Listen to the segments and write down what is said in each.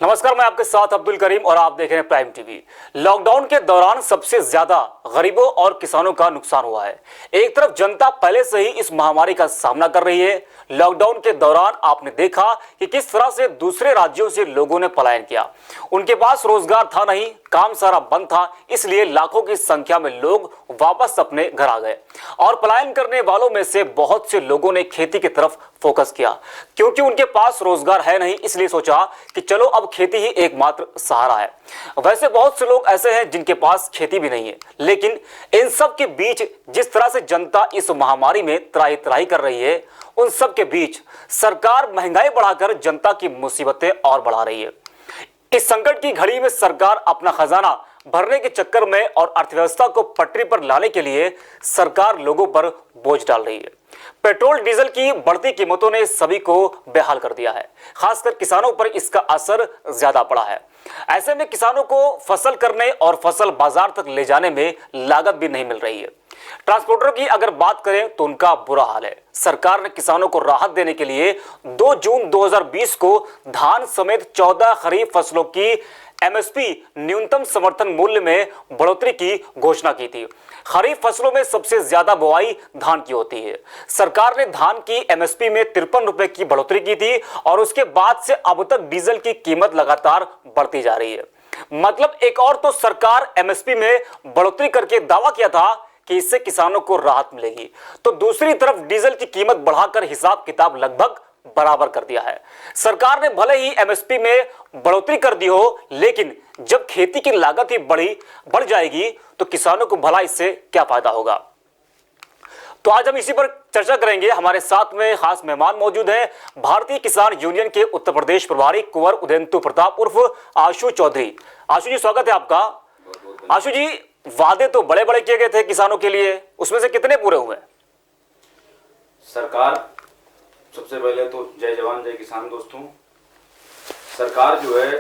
नमस्कार, मैं आपके साथ अब्दुल करीम और आप देख रहे हैं प्राइम टीवी। लॉकडाउन के दौरान सबसे ज्यादा गरीबों और किसानों का नुकसान हुआ है। एक तरफ जनता पहले से ही इस महामारी का सामना कर रही है। लॉकडाउन के दौरान आपने देखा कि किस तरह से दूसरे राज्यों से लोगों ने पलायन किया। उनके पास रोजगार था नहीं, काम सारा बंद था, इसलिए लाखों की संख्या में लोग वापस अपने घर आ गए। और पलायन करने वालों में से बहुत से लोगों ने खेती की तरफ फोकस किया, क्योंकि उनके पास रोजगार है नहीं, इसलिए सोचा कि चलो अब खेती ही एकमात्र सहारा है। वैसे बहुत से लोग ऐसे हैं जिनके पास खेती भी नहीं है, लेकिन इन सब के बीच जिस तरह से जनता इस महामारी में त्राही त्राही कर रही है, उन सब के बीच सरकार महंगाई बढ़ाकर जनता की मुसीबतें और बढ़ा रही है। इस संकट की घड़ी में सरकार अपना खजाना भरने के चक्कर में और अर्थव्यवस्था को पटरी पर लाने के लिए सरकार लोगों पर बोझ डाल रही है। पेट्रोल डीजल की बढ़ती कीमतों ने सभी को बेहाल कर दिया है। खासकर किसानों पर इसका असर ज्यादा पड़ा है। ऐसे में किसानों को फसल करने और फसल बाजार तक ले जाने में लागत भी नहीं मिल रही है। ट्रांसपोर्टरों की अगर बात करें तो उनका बुरा हाल है। सरकार ने किसानों को राहत देने के लिए 2 जून 2020 को धान समेत 14 खरीफ फसलों की एमएसपी न्यूनतम समर्थन मूल्य में बढ़ोतरी की घोषणा की थी। खरीफ फसलों में सबसे ज्यादा बुआई धान की होती है। सरकार ने धान की एमएसपी में 53 रुपए की बढ़ोतरी की थी और उसके बाद से अब तक डीजल की कीमत लगातार बढ़ती जा रही है। मतलब एक और तो सरकार एमएसपी में बढ़ोतरी करके दावा किया था कि इससे किसानों को राहत मिलेगी, तो दूसरी तरफ डीजल की कीमत बढ़ाकर हिसाब किताब लगभग बराबर कर दिया है। सरकार ने भले ही एमएसपी में बढ़ोतरी कर दी हो, लेकिन जब खेती की लागत ही बढ़ जाएगी तो किसानों को भला इससे क्या फायदा होगा। तो आज हम इसी पर चर्चा करेंगे। हमारे साथ में खास मेहमान मौजूद हैं, भारतीय किसान यूनियन के उत्तर प्रदेश प्रभारी कुंवर उदयंतु प्रताप उर्फ आशु चौधरी। आशु जी, स्वागत है आपका। आशु जी, वादे तो बड़े बड़े किए गए थे किसानों के लिए, उसमें से कितने पूरे हुए? सरकार, सबसे पहले तो जय जवान जय किसान दोस्तों। सरकार जो है,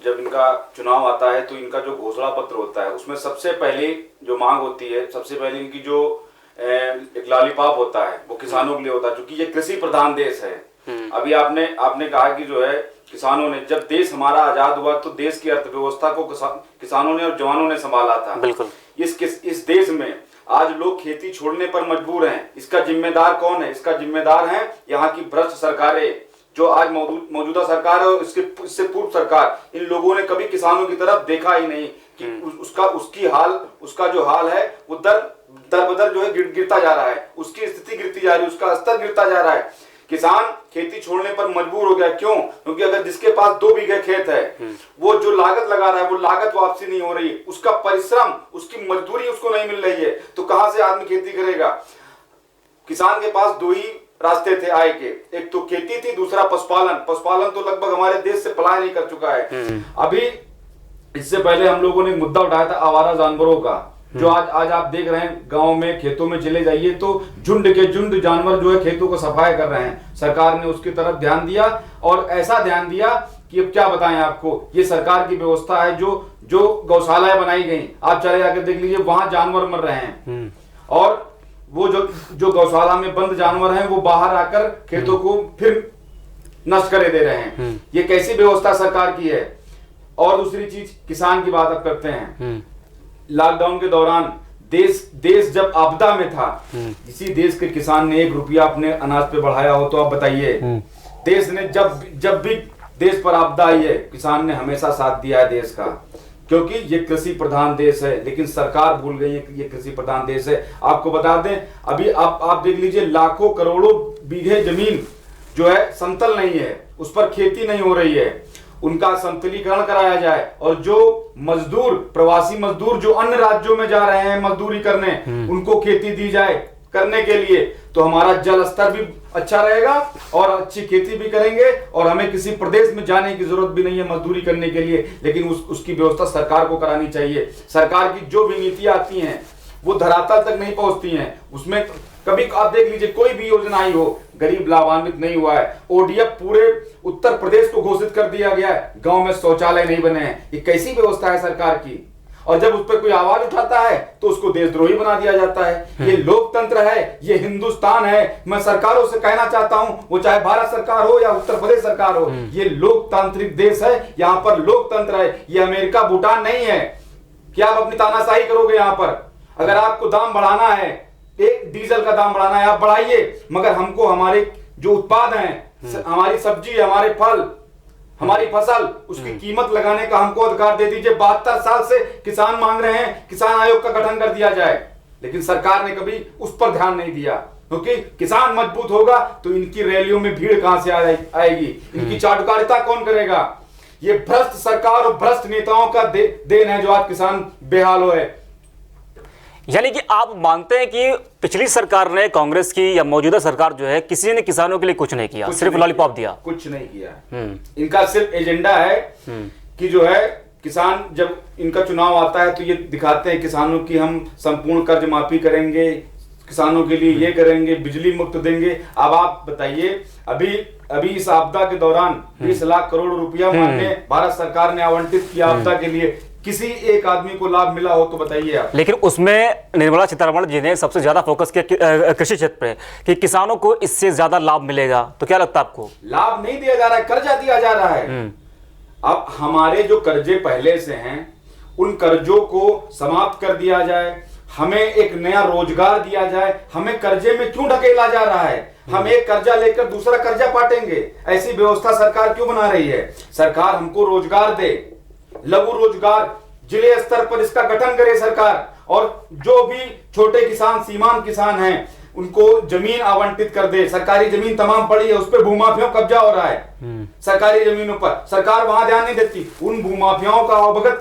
जब इनका चुनाव आता है तो इनका जो घोषणा पत्र होता है उसमें सबसे पहले जो मांग होती है, सबसे पहले इनकी जो एक लॉलीपॉप होता है वो किसानों के लिए होता है, क्योंकि ये कृषि प्रधान देश है। अभी आपने कहा कि जो है किसानों ने, जब देश हमारा आजाद हुआ तो देश की अर्थव्यवस्था को किसानों ने और जवानों ने संभाला था। बिल्कुल। इस देश में आज लोग खेती छोड़ने पर मजबूर हैं। इसका जिम्मेदार कौन है? इसका जिम्मेदार है यहाँ की भ्रष्ट सरकारें, जो आज मौजूदा सरकार है और इससे पूर्व सरकार। इन लोगों ने कभी किसानों की तरफ देखा ही नहीं कि उसका जो हाल है वो दर बदर जो है गिरता जा रहा है, उसकी स्थिति गिरती जा रही है, उसका स्तर गिरता जा रहा है। किसान खेती छोड़ने पर मजबूर हो गया। क्यों? क्योंकि अगर जिसके पास 2 बीघे खेत है, वो जो लागत लगा रहा है वो लागत वापसी नहीं हो रही, उसका परिश्रम, उसकी मजदूरी उसको नहीं मिल रही है, तो कहां से आदमी खेती करेगा? किसान के पास 2 ही रास्ते थे आय के, एक तो खेती थी, दूसरा पशुपालन। पशुपालन तो लगभग हमारे देश से पलायन ही कर चुका है। अभी इससे पहले हम लोगों ने मुद्दा उठाया था आवारा जानवरों का, जो आज आप देख रहे हैं गांव में, खेतों में चले जाइए तो झुंड के झुंड जानवर जो है खेतों को सफाई कर रहे हैं। सरकार ने उसकी तरफ ध्यान दिया, और ऐसा ध्यान दिया कि अब क्या बताएं आपको, ये सरकार की व्यवस्था है। जो गौशालाएं बनाई गई, आप चले जाकर देख लीजिए, वहां जानवर मर रहे हैं, और वो जो गौशाला में बंद जानवर हैं वो बाहर आकर खेतों को फिर नष्ट करे दे रहे हैं। ये कैसी व्यवस्था सरकार की है? और दूसरी चीज, किसान की बात अब करते हैं। लॉकडाउन के दौरान देश जब आपदा में था, इसी देश के किसान ने 1 रुपया अपने अनाज पे बढ़ाया हो तो आप बताइए। देश ने जब भी देश पर आपदा आई है, किसान ने हमेशा साथ दिया है देश का, क्योंकि ये कृषि प्रधान देश है। लेकिन सरकार भूल गई है कि ये कृषि प्रधान देश है। आपको बता दें, अभी आप देख लीजिए, लाखों करोड़ों बीघे जमीन जो है समतल नहीं है, उस पर खेती नहीं हो रही है। उनका समतलीकरण कराया जाए, और जो मजदूर, प्रवासी मजदूर जो अन्य राज्यों में जा रहे हैं मजदूरी करने, उनको खेती दी जाए करने के लिए, तो हमारा जल स्तर भी अच्छा रहेगा और अच्छी खेती भी करेंगे, और हमें किसी प्रदेश में जाने की जरूरत भी नहीं है मजदूरी करने के लिए। लेकिन उसकी व्यवस्था सरकार को करानी चाहिए। सरकार की जो भी नीतियां आती हैं वो धरातल तक नहीं पहुंचती हैं। उसमें कभी आप देख लीजिए, कोई भी योजना आई हो, गरीब लाभान्वित नहीं हुआ है। ओडीएफ पूरे उत्तर प्रदेश को घोषित कर दिया गया है, गांव में शौचालय नहीं बने हैं। ये कैसी व्यवस्था है सरकार की? और जब उस पर कोई आवाज उठाता है तो उसको देशद्रोही बना दिया जाता है। ये लोकतंत्र है, ये हिंदुस्तान है। मैं सरकारों से कहना चाहता हूं, वो चाहे भारत सरकार हो या उत्तर प्रदेश सरकार हो, ये लोकतांत्रिक देश है, यहां पर लोकतंत्र है। ये अमेरिका भूटान नहीं है कि आप अपनी तानाशाही करोगे। यहां पर अगर आपको दाम बढ़ाना है, एक डीजल का दाम बढ़ाना है, आप बढ़ाइए, मगर हमको हमारे जो उत्पाद हैं, हमारी सब्जी, हमारे फल, हमारी फसल, उसकी कीमत लगाने का हमको अधिकार दे दीजिए। 72 साल से किसान मांग रहे हैं किसान आयोग का गठन कर दिया जाए, लेकिन सरकार ने कभी उस पर ध्यान नहीं दिया, क्योंकि किसान मजबूत होगा तो इनकी रैलियों में भीड़ कहां से आएगी, इनकी चाटुकारिता कौन करेगा। ये भ्रष्ट सरकार और भ्रष्ट नेताओं का देन है जो आज किसान बेहाल हो है। यानी कि आप मानते हैं कि पिछली सरकार ने, कांग्रेस की या मौजूदा सरकार जो है, किसी ने किसानों के लिए कुछ नहीं किया, सिर्फ लॉलीपॉप दिया, कुछ नहीं किया। इनका सिर्फ एजेंडा है कि जो है किसान, जब इनका चुनाव आता है तो ये दिखाते हैं किसानों की हम संपूर्ण कर्ज माफी करेंगे, किसानों के लिए ये करेंगे, बिजली मुफ्त देंगे। अब आप बताइए, अभी इस आपदा के दौरान 20 लाख करोड़ रुपया मानने भारत सरकार ने आवंटित किया आपदा के लिए, किसी एक आदमी को लाभ मिला हो तो बताइए आप। लेकिन उसमें निर्मला सीतारमण जी ने सबसे ज्यादा फोकस किया कृषि क्षेत्र पे कि किसानों को इससे ज्यादा लाभ मिलेगा। तो क्या लगता है आपको? लाभ नहीं दिया जा रहा है, कर्जा दिया जा रहा है। अब हमारे जो कर्जे पहले से हैं उन कर्जों को समाप्त कर दिया जाए, हमें एक नया रोजगार दिया जाए। हमें कर्जे में क्यों ढकेला जा रहा है? हम एक कर्जा लेकर दूसरा कर्जा पाटेंगे, ऐसी व्यवस्था सरकार क्यों बना रही है? सरकार हमको रोजगार दे, लघु रोजगार जिले स्तर पर इसका गठन करे सरकार, और जो भी छोटे किसान, सीमांत किसान हैं, उनको जमीन आवंटित कर दे। सरकारी जमीन तमाम पड़ी है, उस पर भूमाफियों कब्जा हो रहा है सरकारी जमीनों पर, सरकार वहां ध्यान नहीं देती। उन भूमाफियाओं का अवगत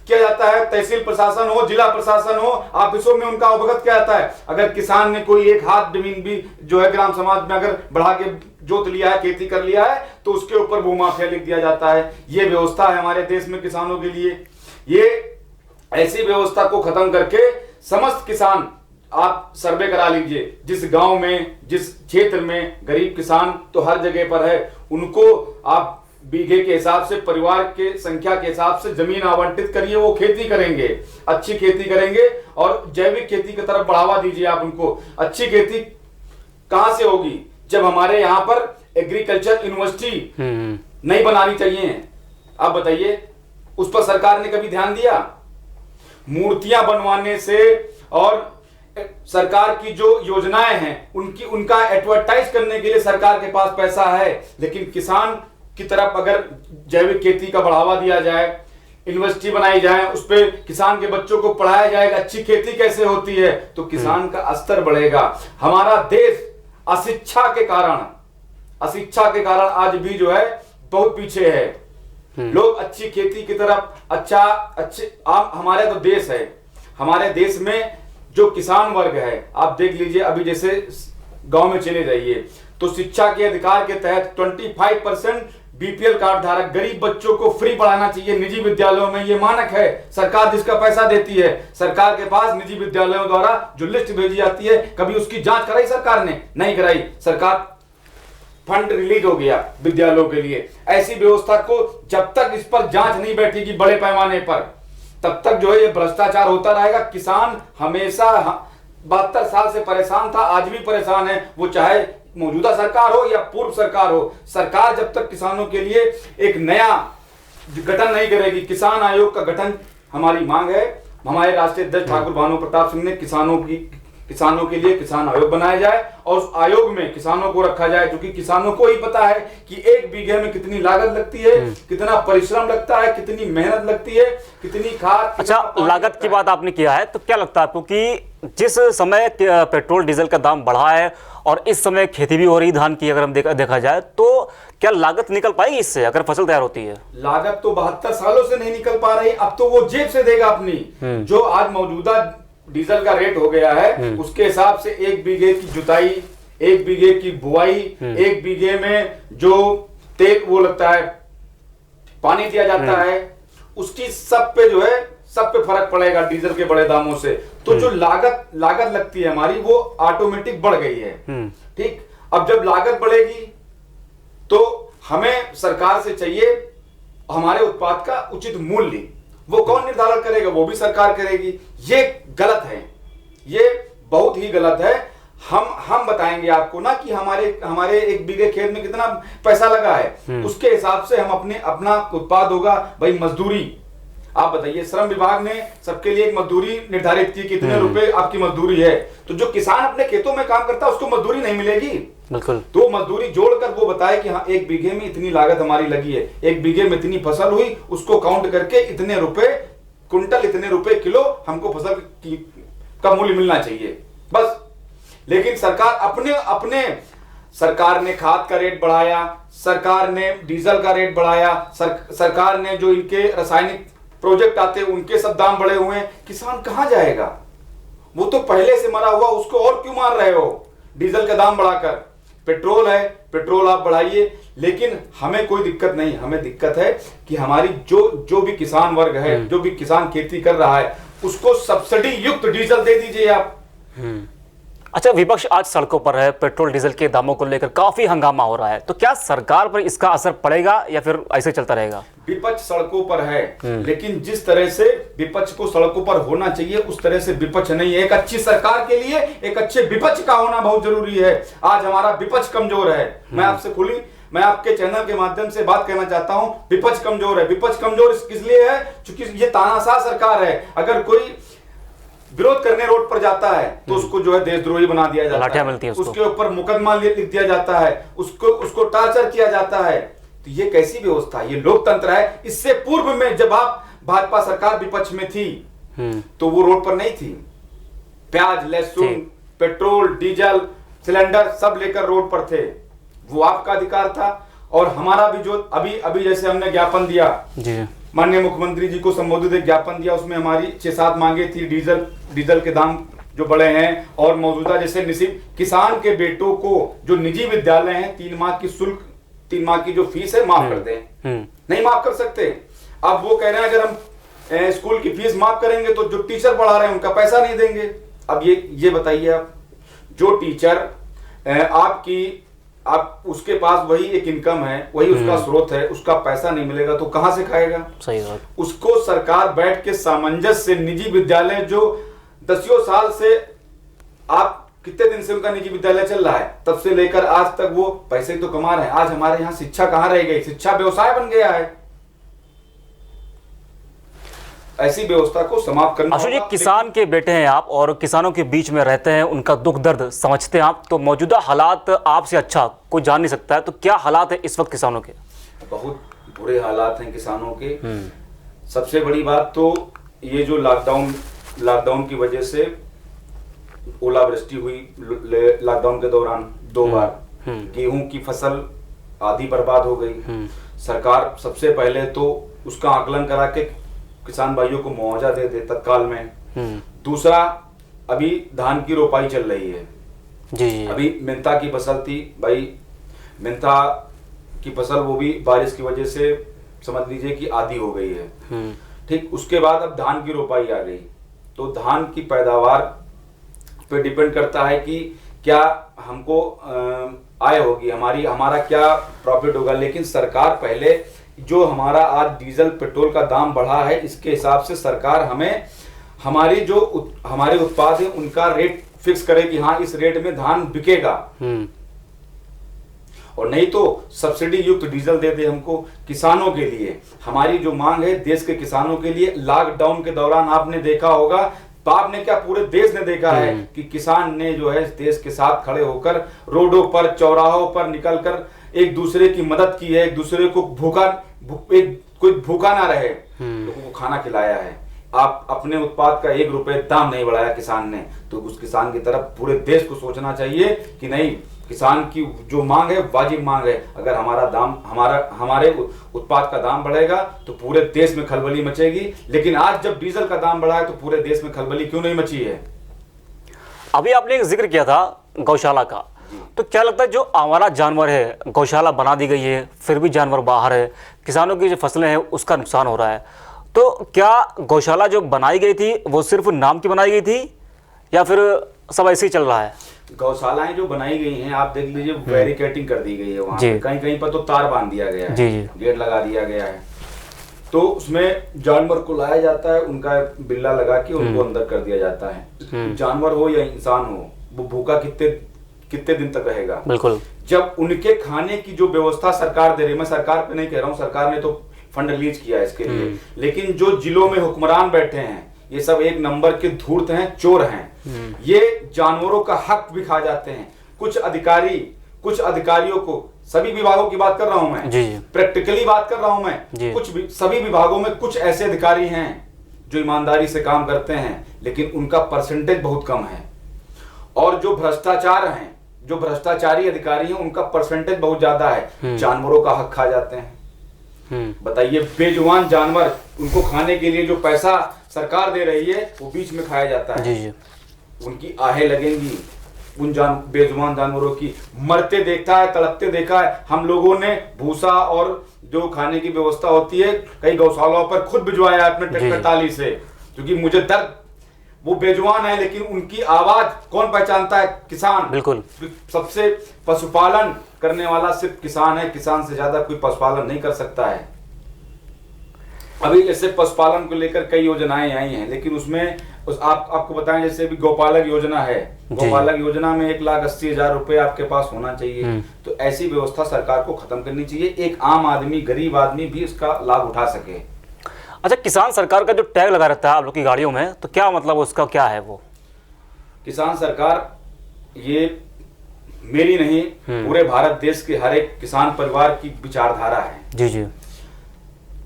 किया जाता है, तहसील प्रशासन हो, जिला प्रशासन हो, ऑफिसों में उनका अवगत किया जाता है। अगर किसान ने कोई एक हाथ जमीन भी जो है ग्राम समाज में अगर बढ़ा के जोत लिया है, खेती कर लिया है, तो उसके ऊपर भूमाफिया लिख दिया जाता है। ये व्यवस्था है हमारे देश में किसानों के लिए। ये ऐसी व्यवस्था को खत्म करके समस्त किसान, आप सर्वे करा लीजिए, जिस गांव में, जिस क्षेत्र में गरीब किसान तो हर जगह पर है, उनको आप बीघे के हिसाब से, परिवार के संख्या के हिसाब से जमीन आवंटित करिए। वो खेती करेंगे, अच्छी खेती करेंगे, और जैविक खेती की तरफ बढ़ावा दीजिए आप उनको। अच्छी खेती कहां से होगी जब हमारे यहाँ पर एग्रीकल्चर यूनिवर्सिटी नहीं बनानी चाहिए? आप बताइए, उस पर सरकार ने कभी ध्यान दिया? मूर्तियां बनवाने से और सरकार की जो योजनाएं हैं उनका एडवर्टाइज करने के लिए सरकार के पास पैसा है, लेकिन किसान की तरफ अगर जैविक खेती का बढ़ावा दिया जाए, यूनिवर्सिटी बनाई जाए, उस पर किसान के बच्चों को पढ़ाया जाएगा अच्छी खेती कैसे होती है, तो किसान का स्तर बढ़ेगा। हमारा देश अशिक्षा के कारण आज भी जो है बहुत पीछे है। लोग अच्छी खेती की तरफ हमारे तो देश है, हमारे देश में जो किसान वर्ग है, आप देख लीजिए, अभी जैसे गांव में चले जाइए तो शिक्षा के अधिकार के तहत 25% बीपीएल कार्ड धारक गरीब बच्चों को फ्री पढ़ाना चाहिए निजी विद्यालयों में। ये मानक है, सरकार जिसका पैसा देती है। सरकार के पास निजी विद्यालयों द्वारा जो लिस्ट भेजी जाती है, कभी उसकी जांच कराई सरकार ने? नहीं कराई। सरकार फंड रिलीज हो गया विद्यालयों के लिए। ऐसी व्यवस्था को जब तक इस पर जांच नहीं बैठेगी बड़े पैमाने पर, तब तक जो है ये भ्रष्टाचार होता रहेगा। किसान हमेशा 72 साल से परेशान था, आज भी परेशान है, वो चाहे मौजूदा सरकार हो या पूर्व सरकार हो। सरकार जब तक किसानों के लिए एक नया गठन नहीं करेगी, किसान आयोग का गठन हमारी मांग है। हमारे राष्ट्रीय अध्यक्ष ठाकुर भानु प्रताप सिंह ने किसानों के लिए किसान आयोग बनाया जाए और उस आयोग में किसानों को रखा जाए, क्योंकि किसानों को ही पता है कि एक बीघे में कितनी लागत लगती है, कितना परिश्रम लगता है, कितनी मेहनत लगती है, कितनी खाद। अच्छा, लागत की बात आपने किया है, तो क्या लगता है आपको कि जिस समय पेट्रोल डीजल का दाम बढ़ा है और इस समय खेती भी हो रही धान की, अगर हम देखा जाए, तो क्या लागत निकल पाएगी इससे अगर फसल तैयार होती है? लागत तो 72 सालों से नहीं निकल पा रही, अब तो वो जेब से देगा अपनी। जो आज मौजूदा डीजल का रेट हो गया है, उसके हिसाब से एक बीघे की जुताई, एक बीघे की बुआई, एक बीघे में जो तेल वो लगता है, पानी दिया जाता है, उसकी सब पे फर्क पड़ेगा डीजल के बड़े दामों से। तो जो लागत लगती है हमारी, वो ऑटोमेटिक बढ़ गई है। ठीक, अब जब लागत बढ़ेगी तो हमें सरकार से चाहिए हमारे उत्पाद का उचित मूल्य, वो कौन निर्धारण करेगा? वो भी सरकार करेगी। ये गलत है, ये बहुत ही गलत है। हम बताएंगे आपको ना कि हमारे 1 बीघे खेत में कितना पैसा लगा है, उसके हिसाब से हम अपना उत्पाद होगा। भाई मजदूरी आप बताइए, श्रम विभाग ने सबके लिए एक मजदूरी निर्धारित की, कितने रुपए आपकी मजदूरी है। तो जो किसान अपने खेतों में काम करता है उसको मजदूरी नहीं मिलेगी। बिल्कुल। तो मजदूरी जोड़कर वो बताए कि हाँ 1 बीघे में इतनी लागत हमारी लगी है, 1 बीघे में इतनी फसल हुई, उसको काउंट करके इतने रुपए कुंटल, इतने रुपए किलो हमको फसल का मूल्य मिलना चाहिए, बस। लेकिन सरकार अपने सरकार ने खाद का रेट बढ़ाया, सरकार ने डीजल का रेट बढ़ाया, सरकार ने जो इनके रासायनिक प्रोजेक्ट आते हैं उनके सब दाम बढ़े हुए हैं। किसान कहां जाएगा? वो तो पहले से मरा हुआ, उसको और क्यों मार रहे हो? डीजल का दाम बढ़ाकर, पेट्रोल है, पेट्रोल आप बढ़ाइए, लेकिन हमें कोई दिक्कत नहीं। हमें दिक्कत है कि हमारी जो भी किसान वर्ग है, जो भी किसान खेती कर रहा है, उसको सब्सिडी युक्त डीजल दे दीजिए आप। अच्छा, विपक्ष आज सड़कों पर है, पेट्रोल डीजल के दामों को लेकर काफी हंगामा हो रहा है, तो क्या सरकार पर इसका असर पड़ेगा या फिर ऐसे चलता रहेगा? विपक्ष सड़कों पर है, लेकिन जिस तरह से विपक्ष को सड़कों पर होना चाहिए उस तरह से विपक्ष नहीं है। एक अच्छी सरकार के लिए एक अच्छे विपक्ष का होना बहुत जरूरी है। आज हमारा विपक्ष कमजोर है। मैं आपके चैनल के माध्यम से बात कहना चाहता हूं, विपक्ष कमजोर है। विपक्ष कमजोर किस लिए है? क्योंकि ये तानाशाह सरकार है। अगर कोई विरोध करने रोड पर जाता है तो उसको जो है देशद्रोही बना दिया जाता है, उसके ऊपर मुकदमा लिख दिया जाता है, उसको टार्चर किया जाता है। तो ये कैसी व्यवस्था है? ये लोकतंत्र है। इससे पूर्व में जब आप भाजपा सरकार विपक्ष में थी तो वो रोड पर नहीं थी। प्याज, लहसुन, पेट्रोल, डीजल, सिलेंडर सब लेकर रोड पर थे। वो आपका अधिकार था। और हमारा भी जो अभी जैसे हमने ज्ञापन दिया, माननीय मुख्यमंत्री जी को संबोधित एक ज्ञापन दिया, उसमें हमारी 6-7 मांगे थी। डीजल के दाम जो बढ़े हैं, और मौजूदा जैसे किसान के बेटों को जो निजी विद्यालय हैं 3 माह की शुल्क, 3 माह की जो फीस है माफ कर दें। नहीं माफ कर सकते। अब वो कह रहे हैं अगर हम स्कूल की फीस माफ करेंगे तो जो टीचर पढ़ा रहे हैं उनका पैसा नहीं देंगे। अब ये बताइए, आप जो टीचर आप उसके पास वही एक इनकम है, वही उसका स्रोत है, उसका पैसा नहीं मिलेगा तो कहां से खाएगा? सही बात। उसको सरकार बैठ के सामंजस्य से, निजी विद्यालय जो 10 साल से, आप कितने दिन से उनका निजी विद्यालय चल रहा है, तब से लेकर आज तक वो पैसे तो कमा रहे हैं। आज हमारे यहाँ शिक्षा कहां रह गई? शिक्षा व्यवसाय बन गया है। ऐसी व्यवस्था को समाप्त करना। अशोक जी, किसान के बेटे हैं आप और किसानों के बीच में रहते हैं, उनका दुख दर्द समझते हैं आप, तो मौजूदा हालात आपसे अच्छा कोई जान नहीं सकता है, तो क्या हालात है इस वक्त किसानों के? बहुत बुरे हालात हैं किसानों के। सबसे बड़ी बात तो ये जो लॉकडाउन की वजह से ओलावृष्टि हुई। लॉकडाउन के दौरान 2 बार गेहूं की फसल आधी बर्बाद हो गई। सरकार सबसे पहले तो उसका आकलन करा के किसान भाइयों को मुआवजा दे तत्काल में। दूसरा, अभी धान की रोपाई चल रही है जी। अभी मेंथा की फसल थी भाई, मेंथा की फसल वो भी बारिश की वजह से समझ लीजिए कि आधी हो गई है। ठीक, उसके बाद अब धान की रोपाई आ गई, तो धान की पैदावार पे डिपेंड करता है कि क्या हमको आय होगी, हमारा क्या प्रॉफिट होगा। लेकिन सरकार पहले जो हमारा आज डीजल पेट्रोल का दाम बढ़ा है, इसके हिसाब से सरकार हमें हमारे उत्पाद है उनका रेट फिक्स करे कि हाँ इस रेट में धान बिकेगा, और नहीं तो सब्सिडी युक्त डीजल दे दे हमको किसानों के लिए। हमारी जो मांग है देश के किसानों के लिए, लॉकडाउन के दौरान आपने देखा होगा, आपने क्या पूरे देश ने देखा है कि किसान ने जो है देश के साथ खड़े होकर रोडों पर, चौराहों पर निकलकर एक दूसरे की मदद की है, एक दूसरे को कोई भूखा ना रहे, लोगों को खाना खिलाया है। आप अपने उत्पाद का 1 रुपए दाम नहीं बढ़ाया किसान ने, तो उस किसान की तरफ पूरे देश को सोचना चाहिए कि नहीं, किसान की जो मांग है वाजिब मांग है। अगर हमारे उत्पाद का दाम बढ़ेगा तो पूरे देश में खलबली मचेगी। लेकिन आज जब डीजल का दाम बढ़ा है तो पूरे देश में खलबली क्यों नहीं मची है? अभी आपने एक जिक्र किया था गौशाला का, तो क्या लगता है जो आवारा जानवर है, गौशाला बना दी गई है, फिर भी जानवर बाहर है, किसानों की जो फसलें हैं उसका नुकसान हो रहा है, तो क्या गौशाला जो बनाई गई थी वो सिर्फ नाम की बनाई गई थी या फिर सब ऐसे ही चल रहा है? गौशालाएं जो बनाई गई हैं, आप देख लीजिए, बैरिकेडिंग कर दी गई है वहां, कहीं कहीं पर तो तार बांध दिया गया है, गेट लगा दिया गया है। तो उसमें जानवर को लाया जाता है, उनका बिल्ला लगा के उनको अंदर कर दिया जाता है। जानवर हो या इंसान हो, वो भूखा कितने दिन तक रहेगा। बिल्कुल। जब उनके खाने की जो व्यवस्था सरकार दे रही है, मैं सरकार पे नहीं कह रहा हूँ, सरकार ने तो फंड रिलीज किया है इसके लिए, लेकिन जो जिलों में हुक्मरान बैठे हैं ये सब एक नंबर के धूर्त हैं, चोर हैं। ये जानवरों का हक भी खा जाते हैं। कुछ अधिकारियों को, सभी विभागों की बात कर रहा हूं मैं, प्रैक्टिकली बात कर रहा हूं मैं, सभी विभागों में कुछ ऐसे अधिकारी हैं जो ईमानदारी से काम करते हैं, लेकिन उनका परसेंटेज बहुत कम है। और जो भ्रष्टाचार हैं, जो भ्रष्टाचारी अधिकारी हैं, उनका परसेंटेज बहुत ज्यादा है। जानवरों का हक खा जाते हैं। बताइए, बेजुबान जानवर, उनको खाने के लिए जो पैसा सरकार दे रही है वो बीच में खाया जाता है। उनकी आहें लगेंगी उन बेजुबान जानवरों की। मरते देखा है, तड़पते देखा है हम लोगों ने। भूसा और जो खाने की व्यवस्था होती है, कई गौशालाओं पर खुद भिजवाया अपने ट्रैक्टर टाली से, क्योंकि मुझे दर्द, वो बेजुबान है लेकिन उनकी आवाज कौन पहचानता है? किसान। बिल्कुल। सबसे पशुपालन करने वाला सिर्फ किसान है। किसान से ज्यादा कोई पशुपालन नहीं कर सकता है। अभी ऐसे पशुपालन को लेकर कई योजनाएं आई हैं, लेकिन उसमें आपको बताएं, जैसे भी गौपालक योजना है, गौपालक योजना में 1,80,000 रुपए आपके पास होना चाहिए। तो ऐसी व्यवस्था सरकार को खत्म करनी चाहिए, एक आम आदमी, गरीब आदमी भी इसका लाभ उठा सके। अच्छा, किसान सरकार का जो टैग लगा रहता है आप लोग की गाड़ियों में, तो क्या मतलब उसका क्या है? वो किसान सरकार, ये मेरी नहीं, पूरे भारत देश के हर एक किसान परिवार की विचारधारा है। जी।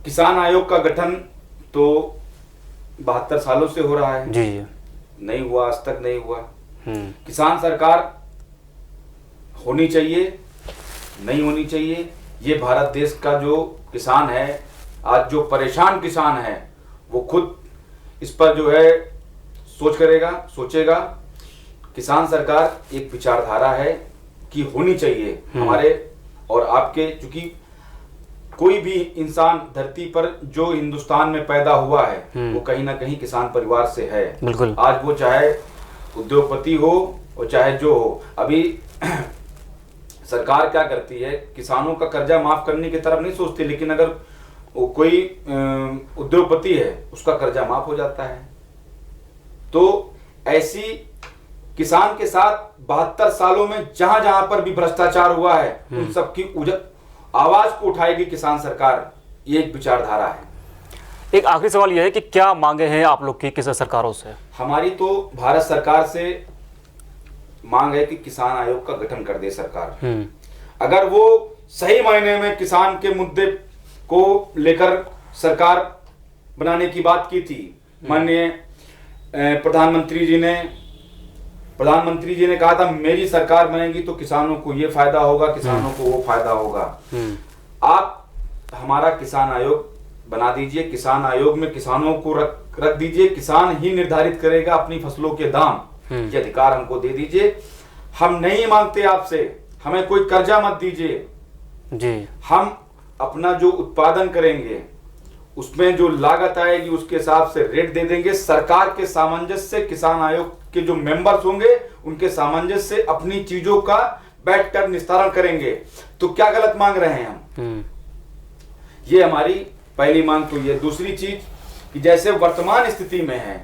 किसान आयोग का गठन तो 72 सालों से हो रहा है। जी। नहीं हुआ, आज तक नहीं हुआ। किसान सरकार होनी चाहिए, नहीं होनी चाहिए, ये भारत देश का जो किसान है, आज जो परेशान किसान है, वो खुद इस पर जो है सोचेगा। किसान सरकार एक विचारधारा है कि होनी चाहिए हमारे और आपके, क्योंकि कोई भी इंसान धरती पर जो हिंदुस्तान में पैदा हुआ है वो कहीं ना कहीं किसान परिवार से है। बिल्कुल। आज वो चाहे उद्योगपति हो और चाहे जो हो। अभी सरकार क्या करती है, किसानों का कर्जा माफ करने की तरफ नहीं सोचती, लेकिन अगर कोई उद्योगपति है उसका कर्जा माफ हो जाता है। तो ऐसी किसान के साथ 72 सालों में जहां जहां पर भी भ्रष्टाचार हुआ है, उन सबकी आवाज को उठाएगी किसान सरकार। ये एक विचारधारा है। एक आखिरी सवाल यह है कि क्या मांगे हैं आप लोग की किसान सरकारों से? हमारी तो भारत सरकार से मांग है कि किसान आयोग का गठन कर दे सरकार। अगर वो सही मायने में किसान के मुद्दे को लेकर सरकार बनाने की बात की थी, माननीय प्रधानमंत्री जी ने कहा था मेरी सरकार बनेगी तो किसानों को ये फायदा होगा, किसानों को वो फायदा होगा। आप हमारा किसान आयोग बना दीजिए, किसान आयोग में किसानों को रख दीजिए, किसान ही निर्धारित करेगा अपनी फसलों के दाम। ये अधिकार हमको दे दीजिए। हम नहीं मांगते आपसे, हमें कोई कर्जा मत दीजिए जी। हम अपना जो उत्पादन करेंगे उसमें जो लागत आएगी उसके हिसाब से रेट दे देंगे। सरकार के सामंजस्य से, किसान आयोग के जो मेंबर्स होंगे उनके सामंजस्य से अपनी चीजों का बैठकर निस्तारण करेंगे। तो क्या गलत मांग रहे हैं हम? ये हमारी पहली मांग तो ये। दूसरी चीज कि जैसे वर्तमान स्थिति में है,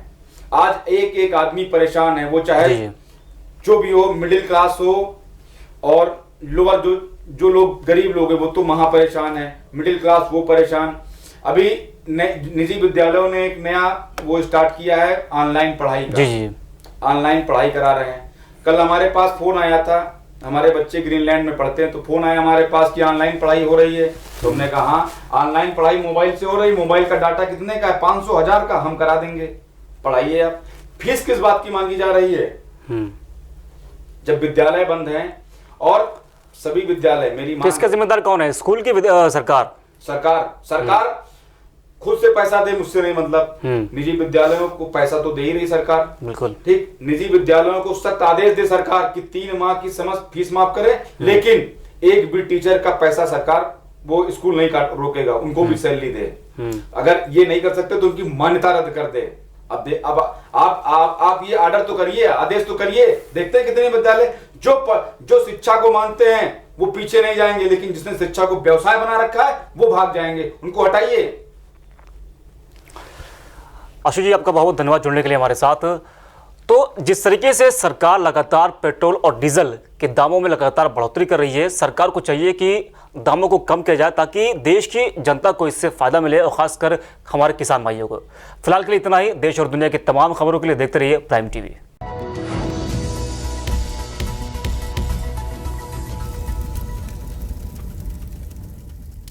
आज एक एक आदमी परेशान है, वो चाहे जो भी हो, मिडिल क्लास हो और लोअर जो लोग गरीब लोग हैं वो तो महा परेशान है, मिडिल क्लास वो परेशान। अभी निजी विद्यालयों ने एक नया वो स्टार्ट किया है ऑनलाइन पढ़ाई का। ऑनलाइन पढ़ाई करा रहे हैं। कल हमारे पास फोन आया था, हमारे बच्चे ग्रीनलैंड में पढ़ते हैं, तो फोन आया हमारे पास कि ऑनलाइन पढ़ाई हो रही है। तो हमने कहा हाँ, ऑनलाइन पढ़ाई मोबाइल से हो रही, मोबाइल का डाटा कितने का है? 500,000 का, हम करा देंगे, पढ़ाइए आप। फीस किस बात की मांगी जा रही है जब विद्यालय बंद हैं? और सभी विद्यालय, मेरी मांग, इसका जिम्मेदार कौन है? स्कूल की सरकार खुद से पैसा दे, मुझसे नहीं मतलब। निजी विद्यालयों को पैसा तो दे ही रही सरकार। बिल्कुल ठीक। निजी विद्यालयों को सख्त आदेश दे सरकार कि 3 माह की समस्त फीस माफ करे, लेकिन एक भी टीचर का पैसा सरकार वो स्कूल नहीं रोकेगा, उनको भी सैलरी दे। अगर ये नहीं कर सकते तो उनकी मान्यता रद्द कर दे। अब आप ये आर्डर तो करिए, आदेश तो करिए। देखते हैं कितने विद्यालय जो शिक्षा को मानते हैं वो पीछे नहीं जाएंगे, लेकिन जिसने शिक्षा को व्यवसाय बना रखा है वो भाग जाएंगे। उनको हटाइए। आशु जी, आपका बहुत बहुत धन्यवाद जुड़ने के लिए हमारे साथ। तो जिस तरीके से सरकार लगातार पेट्रोल और डीजल के दामों में लगातार बढ़ोतरी कर रही है, सरकार को चाहिए कि दामों को कम किया जाए ताकि देश की जनता को इससे फायदा मिले और खासकर हमारे किसान भाइयों को। फिलहाल के लिए इतना ही। देश और दुनिया की तमाम खबरों के लिए देखते रहिए प्राइम टीवी।